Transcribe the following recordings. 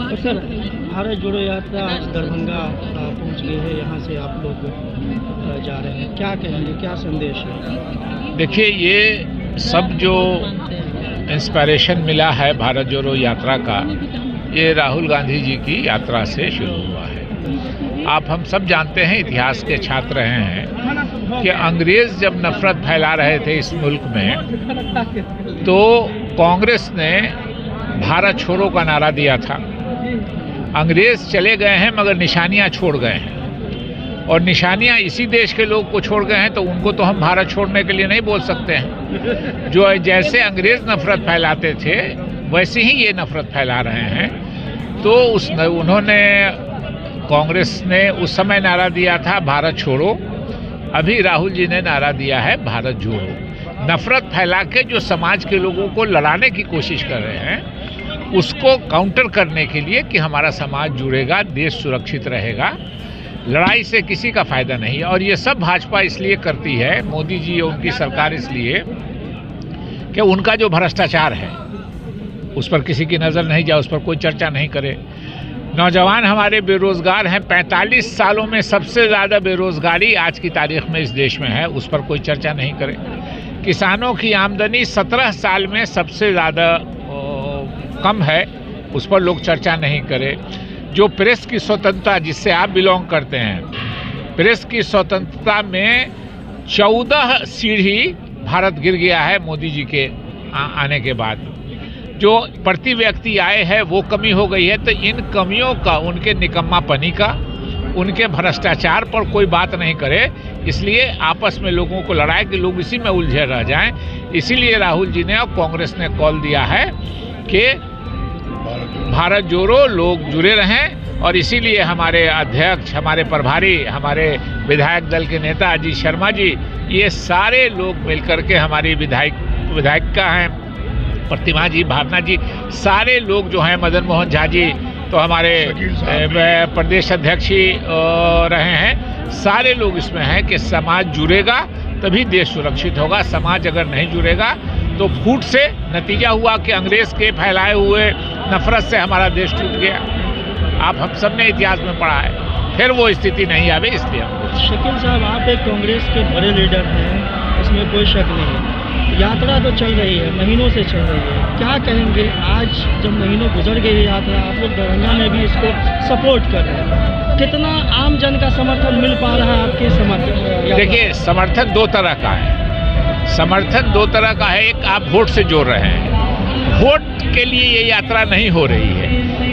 और सर, भारत जोड़ो यात्रा दरभंगा पहुंच गई है, यहाँ से आप लोग जा रहे हैं, क्या कहेंगे, क्या संदेश है? देखिए, ये सब जो इंस्पिरेशन मिला है भारत जोड़ो यात्रा का, ये राहुल गांधी जी की यात्रा से शुरू हुआ है। आप हम सब जानते हैं, इतिहास के छात्र रहे हैं कि अंग्रेज जब नफरत फैला रहे थे इस मुल्क में, तो कांग्रेस ने भारत छोड़ो का नारा दिया था। अंग्रेज चले गए हैं मगर निशानियां छोड़ गए हैं, और निशानियां इसी देश के लोग को छोड़ गए हैं, तो उनको तो हम भारत छोड़ने के लिए नहीं बोल सकते हैं। जो जैसे अंग्रेज नफरत फैलाते थे वैसे ही ये नफरत फैला रहे हैं। तो उन्होंने, कांग्रेस ने उस समय नारा दिया था भारत छोड़ो, अभी राहुल जी ने नारा दिया है भारत जोड़ो। नफरत फैला के जो समाज के लोगों को लड़ाने की कोशिश कर रहे हैं, उसको काउंटर करने के लिए कि हमारा समाज जुड़ेगा, देश सुरक्षित रहेगा, लड़ाई से किसी का फायदा नहीं है। और ये सब भाजपा इसलिए करती है, मोदी जी और उनकी सरकार इसलिए कि उनका जो भ्रष्टाचार है उस पर किसी की नज़र नहीं जाए, उस पर कोई चर्चा नहीं करे। नौजवान हमारे बेरोज़गार हैं, 45 सालों में सबसे ज़्यादा बेरोज़गारी आज की तारीख में इस देश में है, उस पर कोई चर्चा नहीं करे। किसानों की आमदनी 17 साल में सबसे ज़्यादा कम है, उस पर लोग चर्चा नहीं करे। जो प्रेस की स्वतंत्रता, जिससे आप बिलोंग करते हैं, प्रेस की स्वतंत्रता में 14 सीढ़ी भारत गिर गया है मोदी जी के आने के बाद। जो प्रति व्यक्ति आय है वो कमी हो गई है। तो इन कमियों का, उनके निकम्मापनी का, उनके भ्रष्टाचार पर कोई बात नहीं करे, इसलिए आपस में लोगों को लड़ाए कि लोग इसी में उलझे रह जाएं। इसीलिए राहुल जी ने और कांग्रेस ने कॉल दिया है कि भारत जोड़ो, लोग जुड़े रहें। और इसीलिए हमारे अध्यक्ष, हमारे प्रभारी, हमारे विधायक दल के नेता अजीत शर्मा जी, ये सारे लोग मिलकर के, हमारी विधायिका हैं प्रतिमा जी, भावना जी, सारे लोग जो हैं, मदन मोहन झा जी तो हमारे प्रदेश अध्यक्ष ही रहे हैं, सारे लोग इसमें हैं कि समाज जुड़ेगा तभी देश सुरक्षित होगा। समाज अगर नहीं जुड़ेगा तो फूट से नतीजा हुआ कि अंग्रेज के फैलाए हुए नफरत से हमारा देश टूट गया। आप हम सब ने इतिहास में पढ़ा है, फिर वो स्थिति नहीं आवे, इसलिए शकील साहब, आप एक कांग्रेस के बड़े लीडर हैं, इसमें कोई शक नहीं है। यात्रा तो चल रही है, महीनों से चल रही है, क्या कहेंगे आज जब महीनों गुजर गई है यात्रा, आप लोग दरभंगा में भी इसको सपोर्ट कर रहे हैं, कितना आम जन का समर्थन मिल पा रहा है आपके समर्थन? देखिए, समर्थन दो तरह का है। समर्थन दो तरह का है। एक, आप वोट से जोड़ रहे हैं, वोट के लिए ये यात्रा नहीं हो रही है,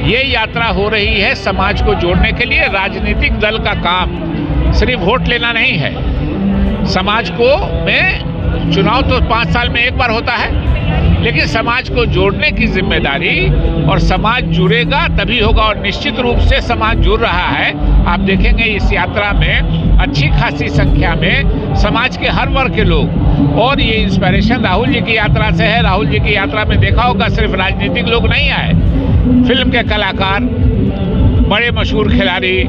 ये यात्रा हो रही है समाज को जोड़ने के लिए। राजनीतिक दल का काम सिर्फ वोट लेना नहीं है। समाज को में चुनाव तो 5 साल में एक बार होता है, लेकिन समाज को जोड़ने की जिम्मेदारी, और समाज जुड़ेगा तभी होगा। और निश्चित रूप से समाज जुड़ रहा है। आप देखेंगे इस यात्रा में अच्छी खासी संख्या में समाज के हर वर्ग के लोग, और ये इंस्पिरेशन राहुल जी की यात्रा से है। राहुल जी की यात्रा में देखा होगा सिर्फ राजनीतिक लोग नहीं आए, फिल्म के कलाकार, बड़े मशहूर खिलाड़ी,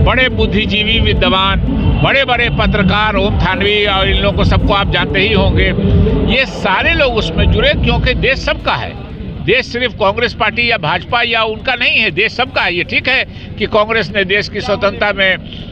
बड़े बुद्धिजीवी विद्वान, बड़े बड़े पत्रकार, ओम थानवी और इन लोगों को सबको आप जानते ही होंगे। ये सारे लोग उसमें जुड़े, क्योंकि देश सबका है। देश सिर्फ कांग्रेस पार्टी या भाजपा या उनका नहीं है, देश सबका है। ये ठीक है कि कांग्रेस ने देश की स्वतंत्रता में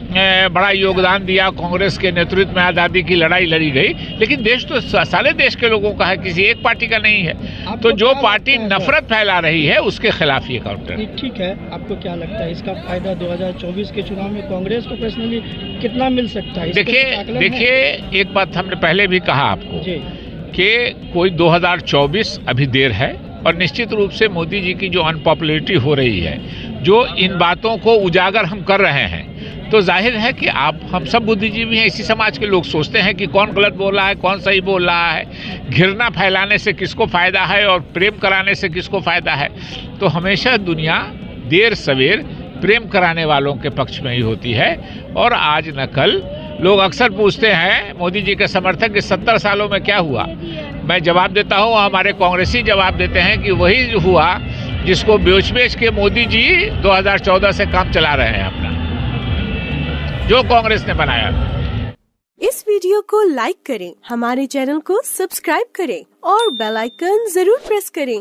बड़ा योगदान दिया, कांग्रेस के नेतृत्व में आज़ादी की लड़ाई लड़ी गई, लेकिन देश तो सारे देश के लोगों का है, किसी एक पार्टी का नहीं है। तो जो पार्टी नफरत फैला रही है उसके खिलाफ ये काउंटर। ठीक है, आपको क्या लगता है इसका फायदा 2024 के चुनाव में कांग्रेस को पर्सनली कितना मिल सकता है? देखिए, एक बात हमने पहले भी कहा आपको कि कोई 2024 अभी देर है, और निश्चित रूप से मोदी जी की जो अनपॉपुलरिटी हो रही है, जो इन बातों को उजागर हम कर रहे हैं, तो जाहिर है कि आप हम सब बुद्धिजीवी हैं, इसी समाज के लोग सोचते हैं कि कौन गलत बोल रहा है, कौन सही बोल रहा है, घृणा फैलाने से किसको फ़ायदा है और प्रेम कराने से किसको फ़ायदा है। तो हमेशा दुनिया देर सवेर प्रेम कराने वालों के पक्ष में ही होती है, और आज न कल लोग अक्सर पूछते हैं मोदी जी के समर्थक कि 70 सालों में क्या हुआ। मैं जवाब देता हूँ, हमारे कांग्रेसी जवाब देते हैं कि वही हुआ जिसको बेच के मोदी जी 2014 से काम चला रहे हैं अपना, जो कांग्रेस ने बनाया। इस वीडियो को लाइक करें, हमारे चैनल को सब्सक्राइब करें और बेल आइकन जरूर प्रेस करें